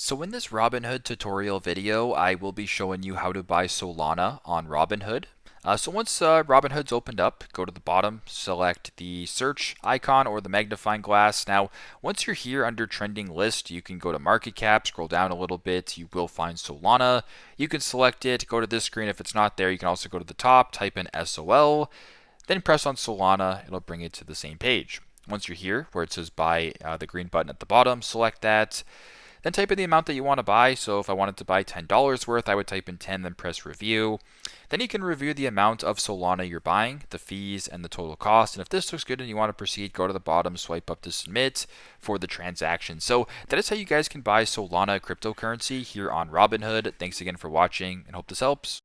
So in this Robinhood tutorial video, I will be showing you how to buy Solana on Robinhood. So once Robinhood's opened up, go to the bottom, select the search icon or the magnifying glass. Now, once you're here under trending list, you can go to market cap, scroll down a little bit, you will find Solana. You can select it, go to this screen. If it's not there, you can also go to the top, type in SOL, then press on Solana, it'll bring it to the same page. Once you're here, where it says buy, the green button at the bottom, select that. Then type in the amount that you want to buy. So if I wanted to buy $10 worth, I would type in 10, then press review. Then you can review the amount of Solana you're buying, the fees, and the total cost. And if this looks good and you want to proceed, go to the bottom, swipe up to submit for the transaction. So that is how you guys can buy Solana cryptocurrency here on Robinhood. Thanks again for watching and hope this helps.